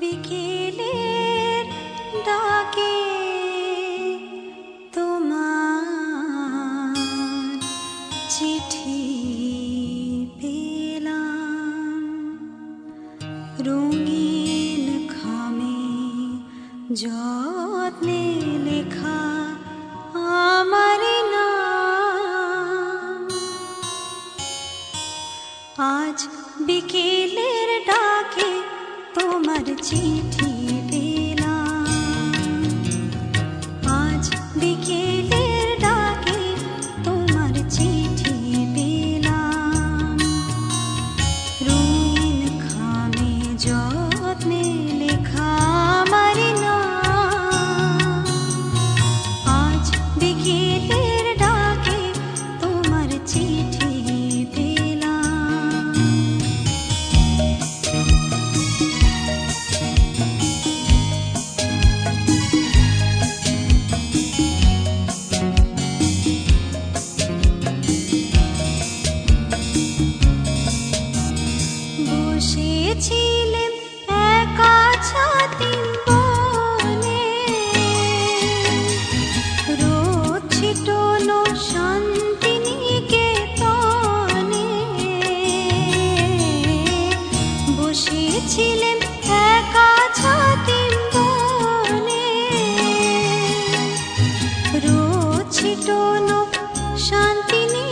বিকেলের ডাকে তোমার চিঠি পেলাম, রঙিন খামে যত্নে লেখা আমার নাম। আজ বিকেলের ডাকে তোমার চিঠি পেলাম, আজ বিকেলের ডাকে তোমার চিঠি পেলাম, রঙিন খামে যত্নে লেখা আমার নাম। আজ বিকেলের ডাকে তোমার চিঠি পেলাম। বসেছিলেন একা ছাতিম বনে, রোদ ছিটোনো শান্তিনিকেতনে। বসেছিলেন একা ছাতিম বনে, রোদ ছিটোনো শান্তিনিকেতনে।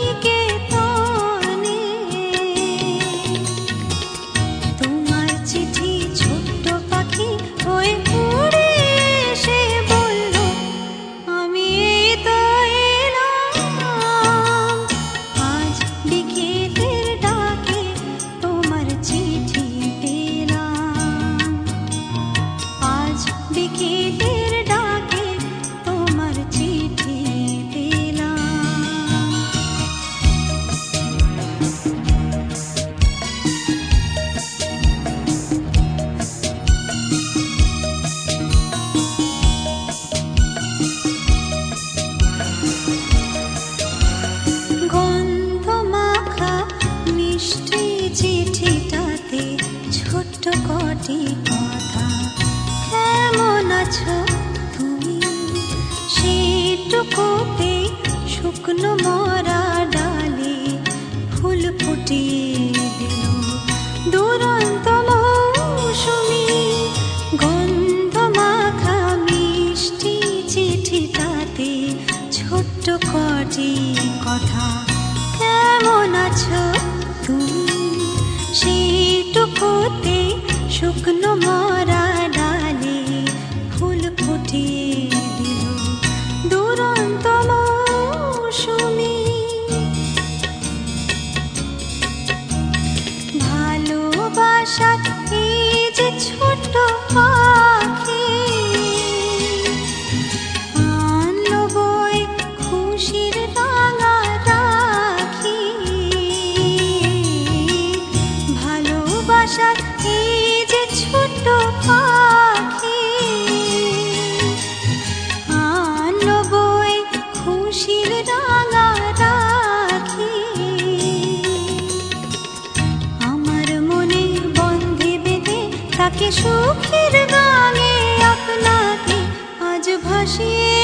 তোমার চিঠি ছোট্ট পাখি হয়ে উড়ে এসে বলল, আমি এই তো এলাম। আজ বিকেলের ডাকে তোমার চিঠি পেলাম, আজ বিকেলের ডাকে তোমার চিঠি পেলাম। গন্ধ মাখা মিষ্টি চিঠিটাতে ছোট্ট কটি কথা, কেমন আছো তুমি, সেটুকুতে শুকনো মরা ডালে ফুল ফুটিয়ে দিল দুরন্ত মৌসুমি। গন্ধ মাখা মিষ্টি চিঠিটাতে ছোট্ট কটি কথা, কেমন আছো তুমি, সেটুকুতে শুকনো মরা ডালে ফুল ফুটিয়ে দিল দুরন্ত মৌসুমি। ভালোবাসার এই যে ছোট্ট পাখি, আনলো বয়ে খুশির রাঙা রাখি। ভালোবাসার এই যে ছোট্ট পাখি, আনলো বয়ে খুশির রাঙা রাখি। আমার মনে বন্ধে বেঁধে তাকে সুখের গানে আপনাকে আজ ভাসিয়ে